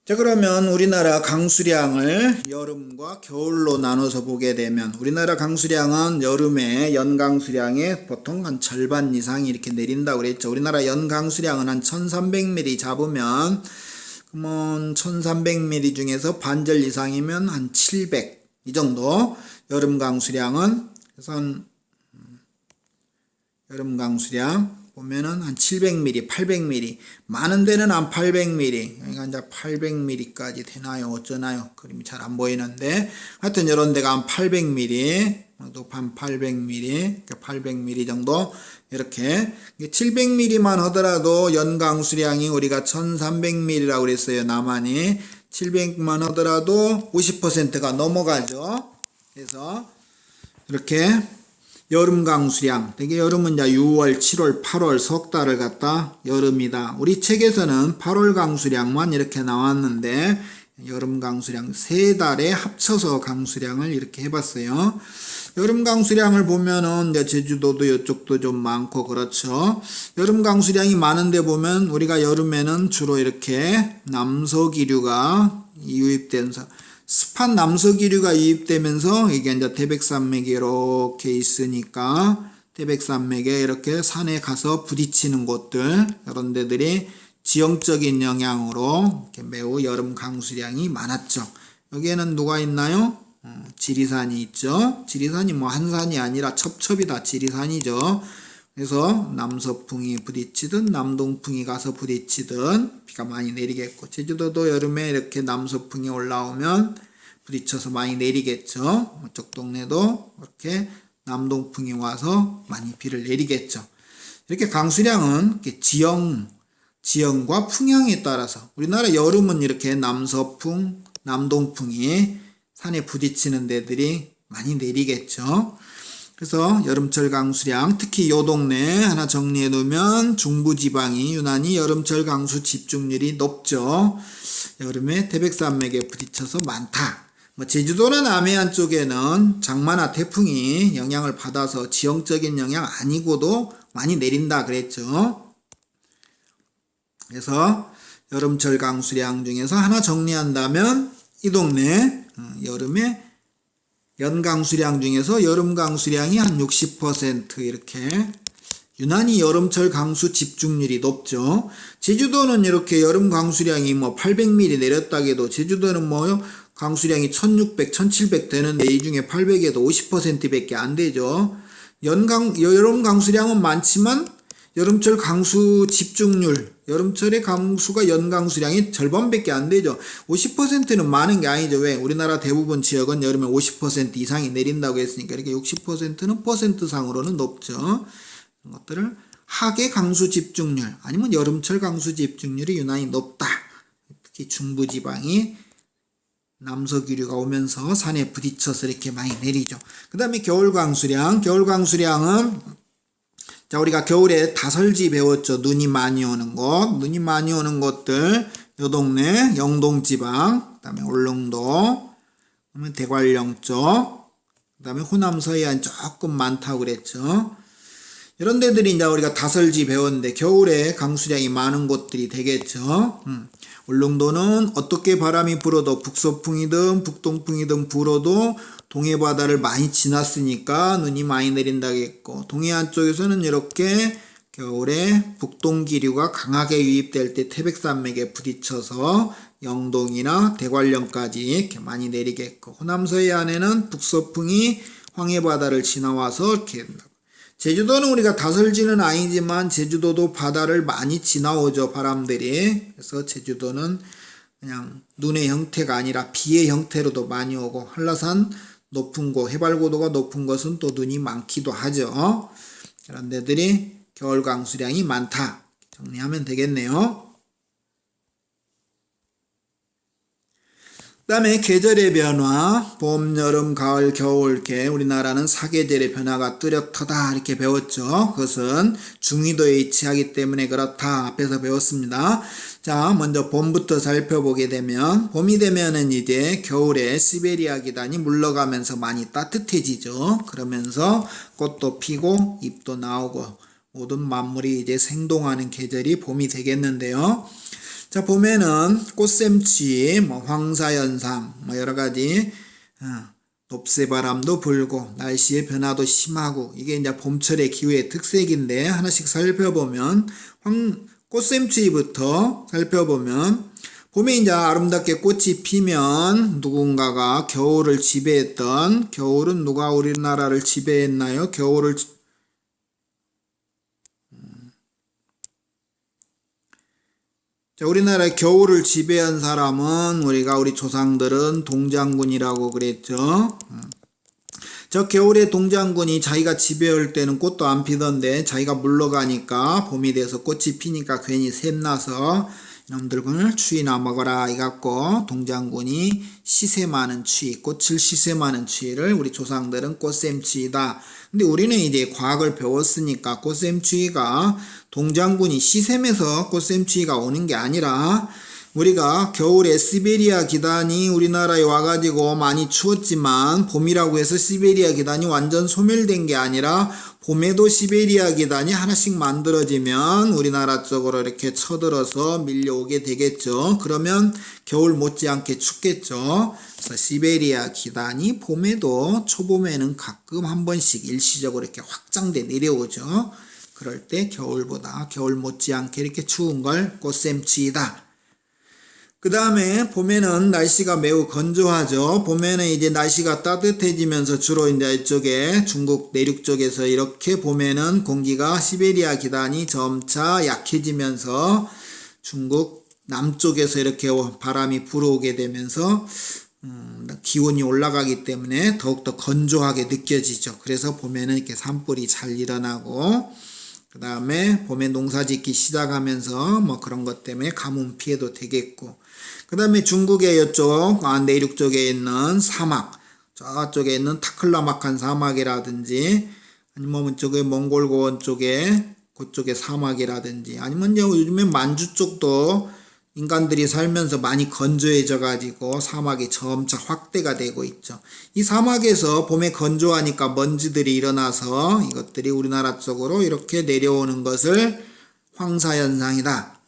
자, 그러면 우리나라 강수량을 여름과 겨울로 나눠서 보게 되면 우리나라 강수량은 여름에 연강수량의 보통 한 절반 이상이 이렇게 내린다고 그랬죠. 우리나라 연강수량은 한 1300mm 잡으면 그러면 1300mm 중에서 반절 이상이면 한 700, 이 정도 여름 강수량은. 그래서 여름 강수량 보면은 한 700mm, 800mm, 많은 데는 한 800mm, 그러니까 이제 800mm까지 되나요? 어쩌나요? 그림이 잘 안 보이는데, 하여튼 이런 데가 한 800mm, 한 800mm, 800mm 정도, 이렇게. 700mm만 하더라도 연강수량이 우리가 1300mm라고 그랬어요, 남한이. 700만 하더라도 50%가 넘어가죠. 그래서, 이렇게, 여름 강수량, 되게 여름은 이제 6월, 7월, 8월 석 달을 갖다 여름이다. 우리 책에서는 8월 강수량만 이렇게 나왔는데 여름 강수량 세 달에 합쳐서 강수량을 이렇게 해봤어요. 여름 강수량을 보면은 이제 제주도도 이쪽도 좀 많고 그렇죠. 여름 강수량이 많은데 보면 우리가 여름에는 주로 이렇게 남서기류가 유입돼서 습한 남서기류가 유입되면서 이게 이제 태백산맥이 이렇게 있으니까 태백산맥에 이렇게 산에 가서 부딪히는 곳들, 이런 데들이 지형적인 영향으로 이렇게 매우 여름 강수량이 많았죠. 여기에는 누가 있나요? 지리산이 있죠. 지리산이 뭐 한 산이 아니라 첩첩이 다 지리산이죠. 그래서 남서풍이 부딪히든 남동풍이 가서 부딪히든 비가 많이 내리겠고, 제주도도 여름에 이렇게 남서풍이 올라오면 부딪혀서 많이 내리겠죠. 이쪽 동네도 이렇게 남동풍이 와서 많이 비를 내리겠죠. 이렇게 강수량은 이렇게 지형과 풍향에 따라서, 우리나라 여름은 이렇게 남서풍, 남동풍이 산에 부딪히는 데들이 많이 내리겠죠. 그래서 여름철 강수량, 특히 요 동네 하나 정리해 놓으면 중부지방이 유난히 여름철 강수 집중률이 높죠. 여름에 태백산맥에 부딪혀서 많다. 제주도나 남해안 쪽에는 장마나 태풍이 영향을 받아서 지형적인 영향 아니고도 많이 내린다 그랬죠. 그래서 여름철 강수량 중에서 하나 정리한다면 이 동네 여름에 연강수량 중에서 여름 강수량이 한 60% 이렇게 유난히 여름철 강수 집중률이 높죠. 제주도는 이렇게 여름 강수량이 뭐 800mm 내렸다고 해도 제주도는 뭐 강수량이 1600, 1700 되는데 이 중에 800에도 50%밖에 안 되죠. 여름 강수량은 많지만 여름철 강수 집중률, 여름철의 강수가 연강수량이 절반밖에 안 되죠. 50%는 많은 게 아니죠. 왜? 우리나라 대부분 지역은 여름에 50% 이상이 내린다고 했으니까 이렇게 60%는 퍼센트상으로는 높죠. 이런 것들을 하계 강수 집중률 아니면 여름철 강수 집중률이 유난히 높다. 특히 중부지방이 남서기류가 오면서 산에 부딪혀서 이렇게 많이 내리죠. 그 다음에 겨울 강수량은 자, 우리가 겨울에 다설지 배웠죠. 눈이 많이 오는 곳. 눈이 많이 오는 곳들, 요 동네, 영동지방, 그 다음에 울릉도, 그다음에 대관령 쪽, 그 다음에 호남 서해안 조금 많다고 그랬죠. 이런 데들이 이제 우리가 다설지 배웠는데, 겨울에 강수량이 많은 곳들이 되겠죠. 울릉도는 어떻게 바람이 불어도 북서풍이든 북동풍이든 불어도 동해바다를 많이 지났으니까 눈이 많이 내린다고 했고, 동해안 쪽에서는 이렇게 겨울에 북동기류가 강하게 유입될 때 태백산맥에 부딪혀서 영동이나 대관령까지 이렇게 많이 내리겠고, 호남 서해안에는 북서풍이 황해바다를 지나와서 이렇게 제주도는 우리가 다설지는 아니지만 제주도도 바다를 많이 지나오죠, 바람들이. 그래서 제주도는 그냥 눈의 형태가 아니라 비의 형태로도 많이 오고, 한라산 높은 곳, 해발고도가 높은 곳은 또 눈이 많기도 하죠. 그런 데들이 겨울 강수량이 많다. 정리하면 되겠네요. 그 다음에 계절의 변화, 봄, 여름, 가을, 겨울 이렇게 우리나라는 사계절의 변화가 뚜렷하다 이렇게 배웠죠. 그것은 중위도에 위치하기 때문에 그렇다 앞에서 배웠습니다. 자, 먼저 봄부터 살펴보게 되면 봄이 되면은 이제 겨울에 시베리아 기단이 물러가면서 많이 따뜻해지죠. 그러면서 꽃도 피고 잎도 나오고 모든 만물이 이제 생동하는 계절이 봄이 되겠는데요. 자, 봄에는 꽃샘추위, 황사현상, 여러가지, 높새바람도 불고, 날씨의 변화도 심하고, 이게 이제 봄철의 기후의 특색인데, 하나씩 살펴보면, 꽃샘추위부터 살펴보면, 봄에 이제 아름답게 꽃이 피면, 누군가가 겨울을 지배했던, 겨울은 누가 우리나라를 지배했나요? 겨울을 자, 우리나라의 겨울을 지배한 사람은 우리 조상들은 동장군이라고 그랬죠. 저 겨울에 동장군이 자기가 지배할 때는 꽃도 안 피던데 자기가 물러가니까 봄이 돼서 꽃이 피니까 괜히 샘나서 이놈들을 추위나 먹어라 이갖고 동장군이 시샘하는 추위, 꽃을 시샘하는 추위를 우리 조상들은 꽃샘추위다. 근데 우리는 이제 과학을 배웠으니까 꽃샘추위가 동장군이 시샘에서 꽃샘추위가 오는 게 아니라 우리가 겨울에 시베리아 기단이 우리나라에 와가지고 많이 추웠지만 봄이라고 해서 시베리아 기단이 완전 소멸된 게 아니라 봄에도 시베리아 기단이 하나씩 만들어지면 우리나라 쪽으로 이렇게 쳐들어서 밀려오게 되겠죠. 그러면 겨울 못지않게 춥겠죠. 그래서 시베리아 기단이 봄에도 초봄에는 가끔 한 번씩 일시적으로 이렇게 확장돼 내려오죠. 그럴 때 겨울보다 겨울 못지않게 이렇게 추운 걸 꽃샘추위다. 그 다음에 봄에는 날씨가 매우 건조하죠. 봄에는 이제 날씨가 따뜻해지면서 주로 이제 이쪽에 중국 내륙 쪽에서 이렇게 봄에는 공기가 시베리아 기단이 점차 약해지면서 중국 남쪽에서 이렇게 바람이 불어오게 되면서 기온이 올라가기 때문에 더욱더 건조하게 느껴지죠. 그래서 봄에는 이렇게 산불이 잘 일어나고 그 다음에 봄에 농사 짓기 시작하면서 뭐 그런 것 때문에 가뭄 피해도 되겠고 그 다음에 중국의 이쪽 내륙 쪽에 있는 사막 저쪽에 있는 타클라마칸 사막이라든지 아니면 이쪽에 몽골고원 쪽에 그쪽에 사막이라든지 아니면 이제 요즘에 만주 쪽도 인간들이 살면서 많이 건조해져 가지고 사막이 점차 확대가 되고 있죠. 이 사막에서 봄에 건조하니까 먼지들이 일어나서 이것들이 우리나라 쪽으로 이렇게 내려오는 것을 황사현상이다.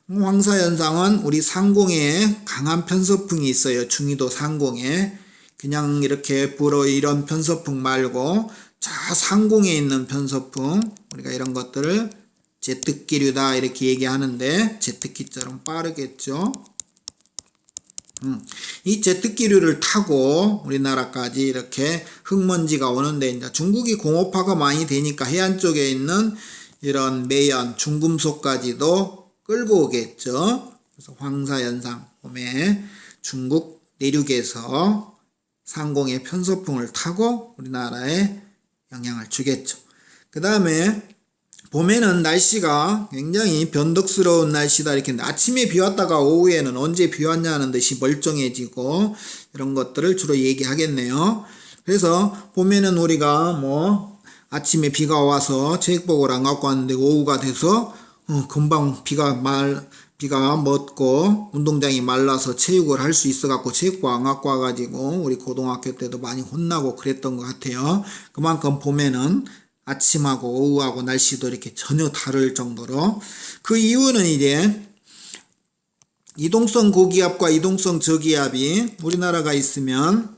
황사현상은 우리 상공에 강한 편서풍이 있어요. 중위도 상공에. 그냥 이렇게 불어 이런 편서풍 말고 저 상공에 있는 편서풍 우리가 이런 것들을 제트기류다 이렇게 얘기하는데 제트기처럼 빠르겠죠. 이 제트기류를 타고 우리나라까지 이렇게 흙먼지가 오는데 이제 중국이 공업화가 많이 되니까 해안 쪽에 있는 이런 매연, 중금속까지도 끌고 오겠죠. 그래서 황사현상 봄에 중국 내륙에서 상공의 편서풍을 타고 우리나라에 영향을 주겠죠. 그 다음에 봄에는 날씨가 굉장히 변덕스러운 날씨다 이렇게 아침에 비 왔다가 오후에는 언제 비 왔냐는 듯이 멀쩡해지고 이런 것들을 주로 얘기하겠네요. 그래서 봄에는 우리가 뭐 아침에 비가 와서 체육복을 안 갖고 왔는데 오후가 돼서 금방 비가 멎고 운동장이 말라서 체육을 할 수 있어 갖고 체육복 안 갖고 와가지고 우리 고등학교 때도 많이 혼나고 그랬던 것 같아요. 그만큼 봄에는 아침하고 오후하고 날씨도 이렇게 전혀 다를 정도로 그 이유는 이제 이동성 고기압과 이동성 저기압이 우리나라가 있으면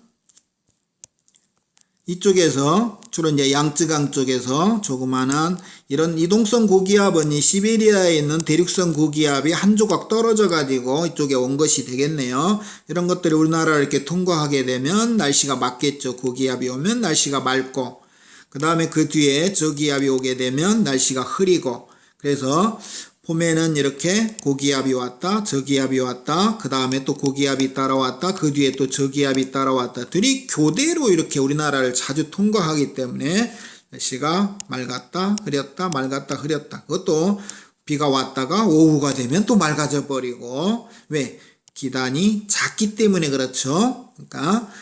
이쪽에서 주로 이제 양쯔강 쪽에서 조그마한 이런 이동성 고기압은 이 시베리아에 있는 대륙성 고기압이 한 조각 떨어져 가지고 이쪽에 온 것이 되겠네요. 이런 것들이 우리나라를 이렇게 통과하게 되면 날씨가 맑겠죠. 고기압이 오면 날씨가 맑고 그 다음에 그 뒤에 저기압이 오게 되면 날씨가 흐리고 그래서 봄에는 이렇게 고기압이 왔다, 저기압이 왔다, 그 다음에 또 고기압이 따라왔다, 그 뒤에 또 저기압이 따라왔다. 들이 교대로 이렇게 우리나라를 자주 통과하기 때문에 날씨가 맑았다, 흐렸다, 맑았다, 흐렸다. 그것도 비가 왔다가 오후가 되면 또 맑아져 버리고, 왜? 기단이 작기 때문에 그렇죠. 그러니까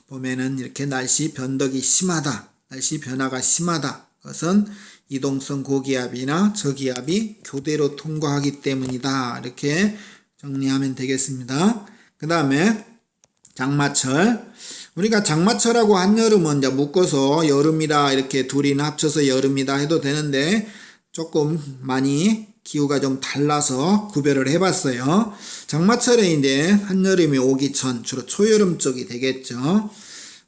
봄에는 이렇게 날씨 변덕이 심하다, 날씨 변화가 심하다. 그것은 이동성 고기압이나 저기압이 교대로 통과하기 때문이다. 이렇게 정리하면 되겠습니다. 그 다음에 장마철. 우리가 장마철하고 한여름은 이제 묶어서 여름이라 이렇게 둘이나 합쳐서 여름이다 해도 되는데 조금 많이 기후가 좀 달라서 구별을 해봤어요. 장마철에 이제 한여름이 오기 전 주로 초여름 쪽이 되겠죠.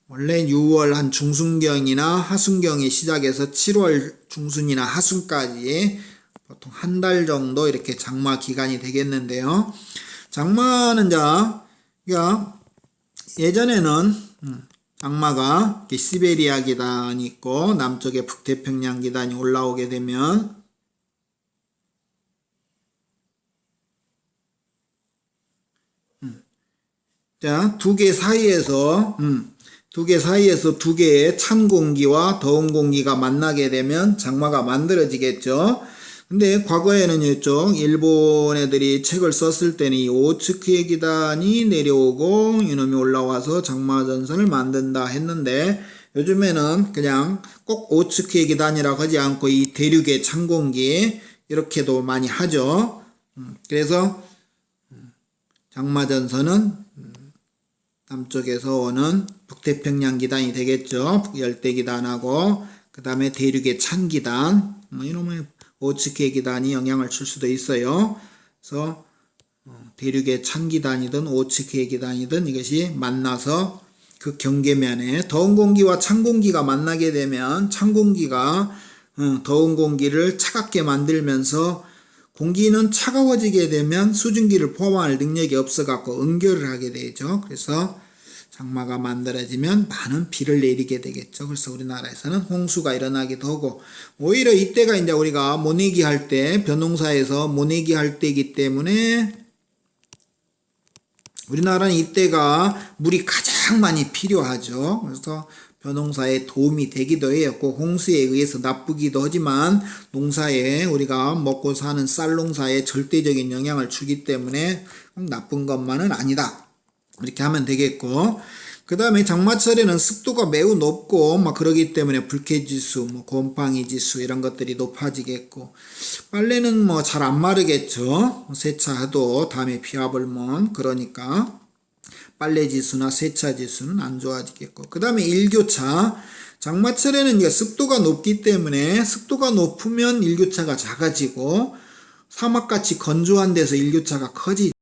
원래 6월 한 중순경이나 하순경이 시작해서 7월 중순이나 하순까지 보통 한 달 정도 이렇게 장마 기간이 되겠는데요. 장마는 그러니까 예전에는 장마가 시베리아 기단이 있고 남쪽에 북태평양 기단이 올라오게 되면 두 개 사이에서 두 개의 찬 공기와 더운 공기가 만나게 되면 장마가 만들어지겠죠. 근데 과거에는 이쪽 일본 애들이 책을 썼을 때는 이 오츠크의 기단이 내려오고 이놈이 올라와서 장마전선을 만든다 했는데 요즘에는 그냥 꼭 오츠크의 기단이라고 하지 않고 이 대륙의 찬 공기 이렇게도 많이 하죠. 그래서 장마전선은 남쪽에서 오는 북태평양 기단이 되겠죠. 열대 기단하고 그 다음에 대륙의 찬 기단 이놈의 오츠케 기단이 영향을 줄 수도 있어요. 그래서 대륙의 찬 기단이든 오츠케 기단이든 이것이 만나서 그 경계면에 더운 공기와 찬 공기가 만나게 되면 찬 공기가 더운 공기를 차갑게 만들면서 공기는 차가워지게 되면 수증기를 포함할 능력이 없어갖고 응결을 하게 되죠. 그래서 장마가 만들어지면 많은 비를 내리게 되겠죠. 그래서 우리나라에서는 홍수가 일어나기도 하고, 오히려 이때가 이제 우리가 모내기 할 때, 벼농사에서 모내기 할 때이기 때문에 우리나라는 이때가 물이 가장 많이 필요하죠. 그래서 벼농사에 도움이 되기도 해요. 꼭 홍수에 의해서 나쁘기도 하지만 농사에 우리가 먹고 사는 쌀 농사에 절대적인 영향을 주기 때문에 나쁜 것만은 아니다. 이렇게 하면 되겠고, 그 다음에 장마철에는 습도가 매우 높고 막 그러기 때문에 불쾌지수, 곰팡이 지수 이런 것들이 높아지겠고, 빨래는 잘 안 마르겠죠. 세차해도 다음에 비와 불면 그러니까 빨래 지수나 세차 지수는 안 좋아지겠고, 그 다음에 일교차. 장마철에는 이제 습도가 높기 때문에 습도가 높으면 일교차가 작아지고 사막같이 건조한 데서 일교차가 커지죠.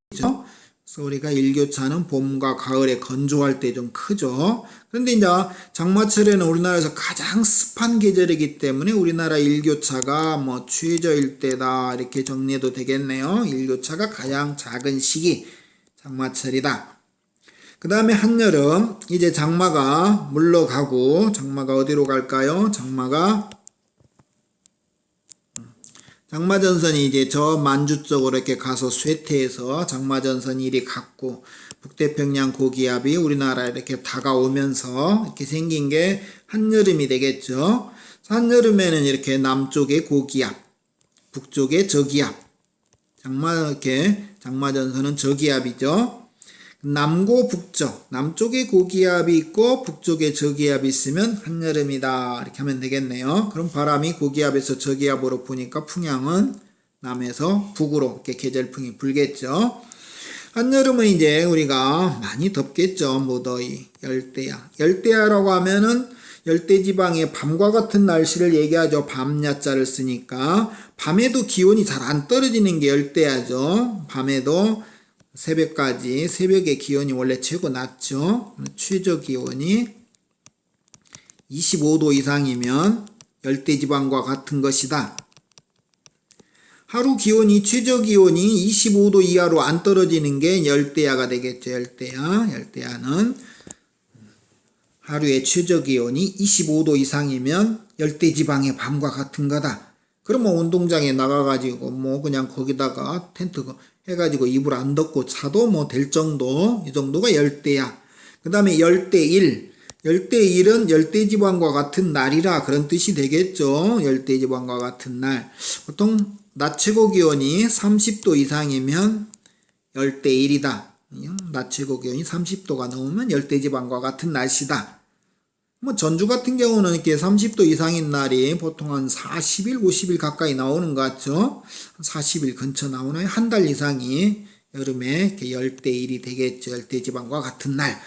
그래서 우리가 일교차는 봄과 가을에 건조할 때 좀 크죠. 그런데 이제 장마철에는 우리나라에서 가장 습한 계절이기 때문에 우리나라 일교차가 최저일 때다 이렇게 정리해도 되겠네요. 일교차가 가장 작은 시기 장마철이다. 그 다음에 한여름, 이제 장마가 물러가고, 장마가 어디로 갈까요? 장마전선이 이제 저 만주 쪽으로 이렇게 가서 쇠퇴해서 장마전선이 이리 갔고, 북태평양 고기압이 우리나라에 이렇게 다가오면서 이렇게 생긴 게 한여름이 되겠죠. 한여름에는 이렇게 남쪽에 고기압, 북쪽에 저기압, 장마전선은 저기압이죠. 남고 북쪽, 남쪽에 고기압이 있고 북쪽에 저기압이 있으면 한여름이다 이렇게 하면 되겠네요. 그럼 바람이 고기압에서 저기압으로 부니까 풍향은 남에서 북으로 이렇게 계절풍이 불겠죠. 한여름은 이제 우리가 많이 덥겠죠. 무더위, 열대야. 열대야라고 하면은 열대지방의 밤과 같은 날씨를 얘기하죠. 밤야자를 쓰니까. 밤에도 기온이 잘 안 떨어지는 게 열대야죠. 밤에도 새벽까지, 새벽에 기온이 원래 최고 낮죠. 최저 기온이 25도 이상이면 열대지방과 같은 것이다. 하루 기온이, 최저 기온이 25도 이하로 안 떨어지는 게 열대야가 되겠죠. 열대야는 하루의 최저 기온이 25도 이상이면 열대지방의 밤과 같은 거다. 그러면 운동장에 나가가지고 뭐 그냥 거기다가 텐트 해가지고 이불 안 덮고 자도 뭐 될 정도, 이 정도가 열대야. 그 다음에 열대일. 열대일은 열대지방과 같은 날이라 그런 뜻이 되겠죠. 열대지방과 같은 날. 보통 낮 최고 기온이 30도 이상이면 열대일이다. 낮 최고 기온이 30도가 넘으면 열대지방과 같은 날씨다. 뭐 전주 같은 경우는 이렇게 30도 이상인 날이 보통 한 40일, 50일 가까이 나오는 것 같죠. 40일 근처 나오나요? 한 달 이상이 여름에 이렇게 열대일이 되겠죠. 열대지방과 같은 날.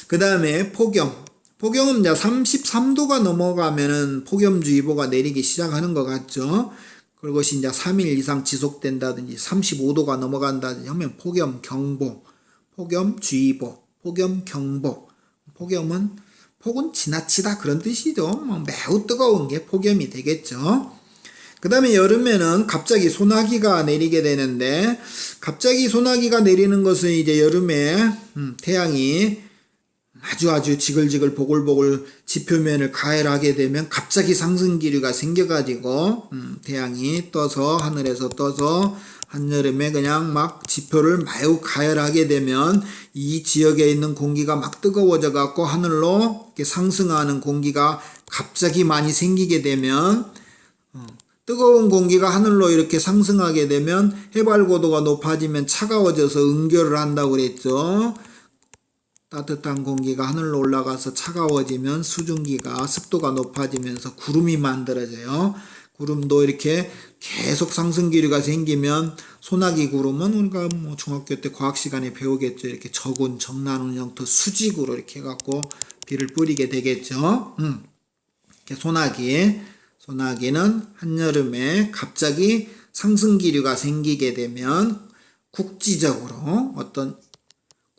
그 다음에 폭염. 폭염은 이제 33도가 넘어가면은 폭염주의보가 내리기 시작하는 것 같죠. 그것이 이제 3일 이상 지속된다든지 35도가 넘어간다든지 하면 폭염경보, 폭염주의보, 폭염경보. 폭은 지나치다 그런 뜻이죠. 뭐 매우 뜨거운 게 폭염이 되겠죠. 그 다음에 여름에는 갑자기 소나기가 내리게 되는데, 갑자기 소나기가 내리는 것은 이제 여름에 태양이 아주 지글지글 보글보글 지표면을 가열하게 되면 갑자기 상승기류가 생겨가지고 태양이 떠서 하늘에서 떠서 한여름에 그냥 막 지표를 매우 가열하게 되면 이 지역에 있는 공기가 막 뜨거워져 갖고 하늘로 이렇게 상승하는 공기가 갑자기 많이 생기게 되면 뜨거운 공기가 하늘로 이렇게 상승하게 되면 해발 고도가 높아지면 차가워져서 응결을 한다고 그랬죠. 따뜻한 공기가 하늘로 올라가서 차가워지면 수증기가 습도가 높아지면서 구름이 만들어져요. 구름도 이렇게 계속 상승기류가 생기면 소나기 구름은 우리가 뭐 중학교 때 과학 시간에 배우겠죠. 이렇게 적운 정난운 형태 수직으로 이렇게 해갖고 비를 뿌리게 되겠죠. 이렇게 소나기는 한여름에 갑자기 상승기류가 생기게 되면 국지적으로 어떤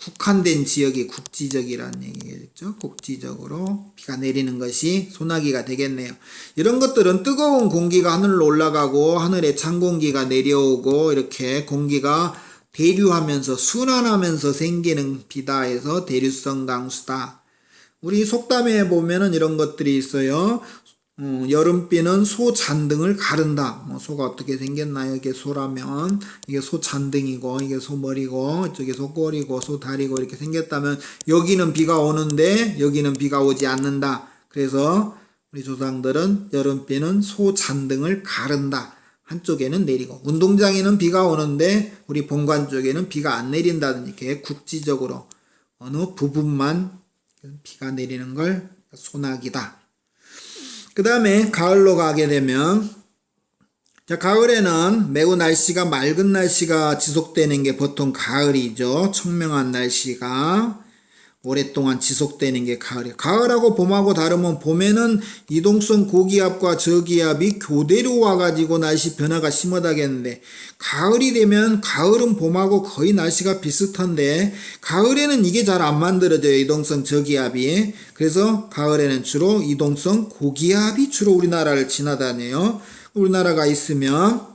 국한된 지역이 국지적이라는 얘기겠죠. 국지적으로 비가 내리는 것이 소나기가 되겠네요. 이런 것들은 뜨거운 공기가 하늘로 올라가고 하늘에 찬 공기가 내려오고 이렇게 공기가 대류하면서 순환하면서 생기는 비다 해서 대류성 강수다. 우리 속담에 보면은 이런 것들이 있어요. 여름비는 소 잔등을 가른다. 뭐 소가 어떻게 생겼나요? 이게 소라면 이게 소 잔등이고 이게 소 머리고 이쪽에 소 꼬리고 소 다리고 이렇게 생겼다면 여기는 비가 오는데 여기는 비가 오지 않는다. 그래서 우리 조상들은 여름비는 소 잔등을 가른다. 한쪽에는 내리고 운동장에는 비가 오는데 우리 본관 쪽에는 비가 안 내린다든지 이렇게 국지적으로 어느 부분만 비가 내리는 걸 소나기다. 그 다음에 가을로 가게 되면, 자, 가을에는 매우 날씨가 맑은 날씨가 지속되는 게 보통 가을이죠. 청명한 날씨가 오랫동안 지속되는 게 가을이에요. 가을하고 봄하고 다르면 봄에는 이동성 고기압과 저기압이 교대로 와가지고 날씨 변화가 심하다겠는데, 가을이 되면 가을은 봄하고 거의 날씨가 비슷한데 가을에는 이게 잘 안 만들어져요. 이동성 저기압이. 그래서 가을에는 주로 이동성 고기압이 주로 우리나라를 지나다녀요. 우리나라가 있으면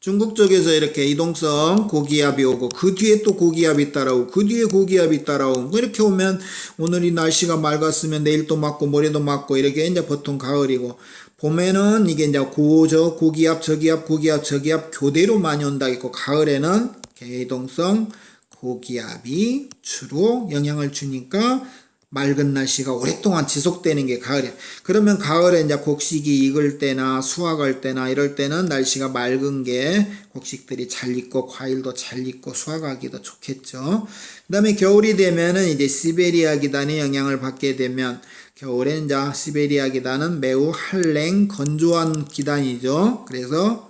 중국 쪽에서 이렇게 이동성 고기압이 오고 그 뒤에 또 고기압이 따라오고 그 뒤에 고기압이 따라오고 이렇게 오면 오늘이 날씨가 맑았으면 내일 또 맑고 모레도 맑고 이렇게 이제 보통 가을이고, 봄에는 이게 이제 고기압 저기압 고기압 저기압 교대로 많이 온다 있고, 가을에는 이동성 고기압이 주로 영향을 주니까 맑은 날씨가 오랫동안 지속되는 게 가을이에요. 그러면 가을에 이제 곡식이 익을 때나 수확할 때나 이럴 때는 날씨가 맑은 게 곡식들이 잘 익고 과일도 잘 익고 수확하기도 좋겠죠. 그 다음에 겨울이 되면은 이제 시베리아 기단의 영향을 받게 되면, 겨울에 이제 시베리아 기단은 매우 한랭 건조한 기단이죠. 그래서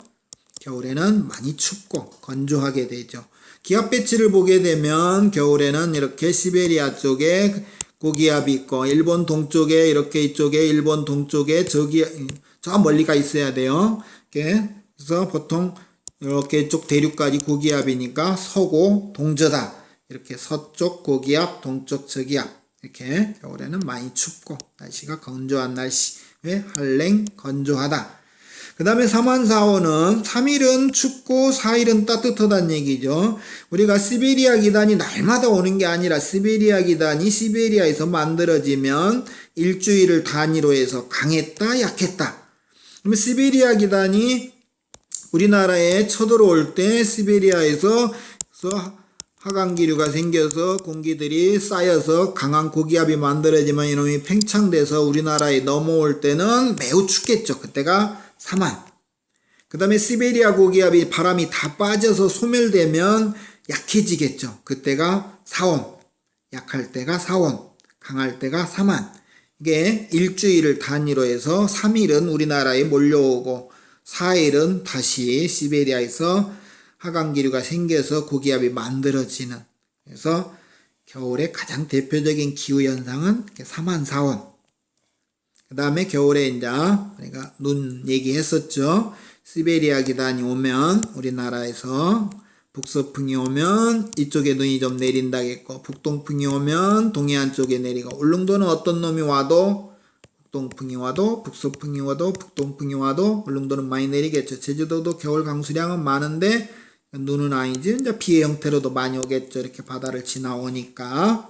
겨울에는 많이 춥고 건조하게 되죠. 기압 배치를 보게 되면 겨울에는 이렇게 시베리아 쪽에 고기압이 있고 일본 동쪽에 이렇게 이쪽에 일본 동쪽에 저기 저 멀리가 있어야 돼요. 그래서 보통 이렇게 이쪽 대륙까지 고기압이니까 서고 동저다. 이렇게 서쪽 고기압, 동쪽 저기압. 이렇게 겨울에는 많이 춥고 날씨가 건조한 날씨. 왜? 한랭 건조하다. 그 다음에 3한4호는 3일은 춥고 4일은 따뜻하다는 얘기죠. 우리가 시베리아 기단이 날마다 오는 게 아니라 시베리아 기단이 시베리아에서 만들어지면 일주일을 단위로 해서 강했다 약했다. 그러면 시베리아 기단이 우리나라에 쳐들어올 때 시베리아에서 하강기류가 생겨서 공기들이 쌓여서 강한 고기압이 만들어지면 이놈이 팽창돼서 우리나라에 넘어올 때는 매우 춥겠죠. 그때가 3만. 그 다음에 시베리아 고기압이 바람이 다 빠져서 소멸되면 약해지겠죠. 그때가 4온. 약할 때가 4온. 강할 때가 3만. 이게 일주일을 단위로 해서 3일은 우리나라에 몰려오고 4일은 다시 시베리아에서 하강기류가 생겨서 고기압이 만들어지는. 그래서 겨울에 가장 대표적인 기후현상은 3한 4원. 그 다음에 겨울에 이제 우리가 눈 얘기했었죠. 시베리아 기단이 오면 우리나라에서 북서풍이 오면 이쪽에 눈이 좀 내린다겠고, 북동풍이 오면 동해안 쪽에 내리고, 울릉도는 어떤 놈이 와도 북동풍이 와도 북서풍이 와도 북동풍이 와도 울릉도는 많이 내리겠죠. 제주도도 겨울 강수량은 많은데 눈은 아니지 이제 비의 형태로도 많이 오겠죠. 이렇게 바다를 지나오니까.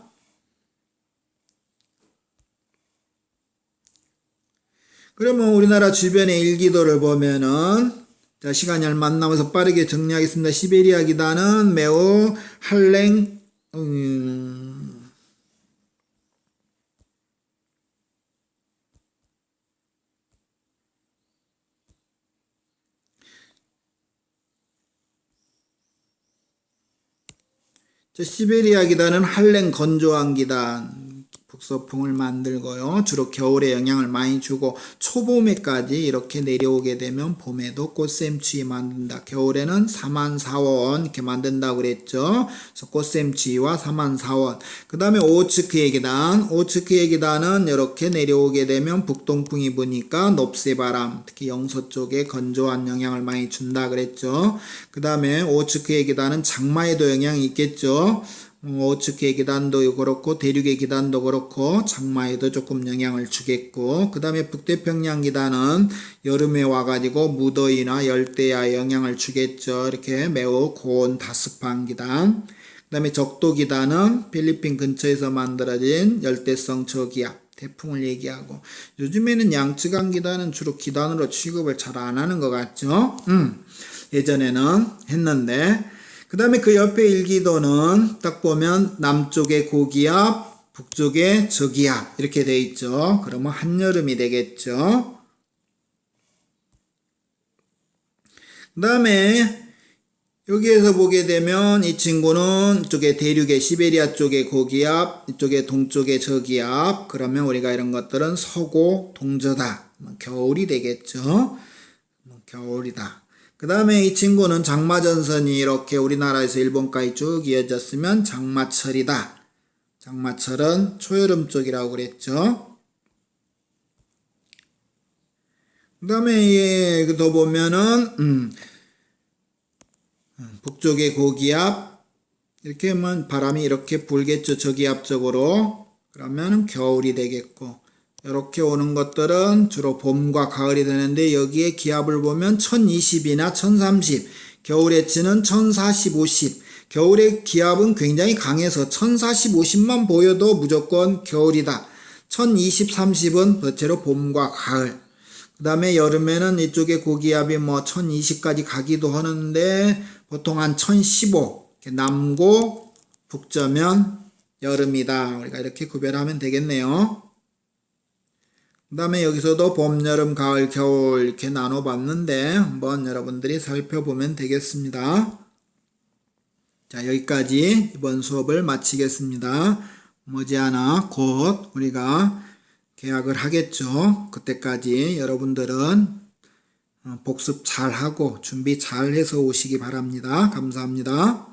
그러면 우리나라 주변의 일기도를 보면은, 자, 시간이 얼마 안 남아서 빠르게 정리하겠습니다. 시베리아 기단은 매우 한랭, 시베리아 기단은 한랭 건조한 기단, 북서풍을 만들고요. 주로 겨울에 영향을 많이 주고 초봄에까지 이렇게 내려오게 되면 봄에도 꽃샘추위 만든다. 겨울에는 4만 4원 이렇게 만든다고 그랬죠. 그래서 꽃샘추위와 4만 4원. 그 다음에 오호츠크의 기단. 오호츠크의 기단은 이렇게 내려오게 되면 북동풍이 부니까 높새바람, 특히 영서 쪽에 건조한 영향을 많이 준다 그랬죠. 그 다음에 오호츠크의 기단은 장마에도 영향이 있겠죠. 오호츠크의 기단도 그렇고 대륙의 기단도 그렇고 장마에도 조금 영향을 주겠고, 그 다음에 북태평양 기단은 여름에 와가지고 무더위나 열대야에 영향을 주겠죠. 이렇게 매우 고온 다습한 기단. 그 다음에 적도 기단은 필리핀 근처에서 만들어진 열대성 저기압, 태풍을 얘기하고, 요즘에는 양쯔강 기단은 주로 기단으로 취급을 잘 안 하는 것 같죠. 예전에는 했는데, 그 다음에 그 옆에 일기도는 딱 보면 남쪽에 고기압, 북쪽에 저기압 이렇게 돼 있죠. 그러면 한여름이 되겠죠. 그 다음에 여기에서 보게 되면 이 친구는 이쪽에 대륙의 시베리아 쪽에 고기압, 이쪽에 동쪽에 저기압. 그러면 우리가 이런 것들은 서고 동저다. 겨울이 되겠죠. 겨울이다. 그 다음에 이 친구는 장마전선이 이렇게 우리나라에서 일본까지 쭉 이어졌으면 장마철이다. 장마철은 초여름 쪽이라고 그랬죠. 그 다음에 더 보면은 북쪽의 고기압 이렇게 하면 바람이 이렇게 불겠죠. 저기압 쪽으로. 그러면 겨울이 되겠고, 이렇게 오는 것들은 주로 봄과 가을이 되는데, 여기에 기압을 보면 1020이나 1030, 겨울에 치는 1040, 50. 겨울의 기압은 굉장히 강해서 1040, 50만 보여도 무조건 겨울이다. 1020, 30은 대체로 봄과 가을. 그 다음에 여름에는 이쪽에 고기압이 1020까지 가기도 하는데 보통 한 1015, 남고 북저면 여름이다. 우리가 이렇게 구별하면 되겠네요. 그 다음에 여기서도 봄, 여름, 가을, 겨울 이렇게 나눠봤는데 한번 여러분들이 살펴보면 되겠습니다. 자, 여기까지 이번 수업을 마치겠습니다. 머지않아 곧 우리가 개학을 하겠죠. 그때까지 여러분들은 복습 잘하고 준비 잘해서 오시기 바랍니다. 감사합니다.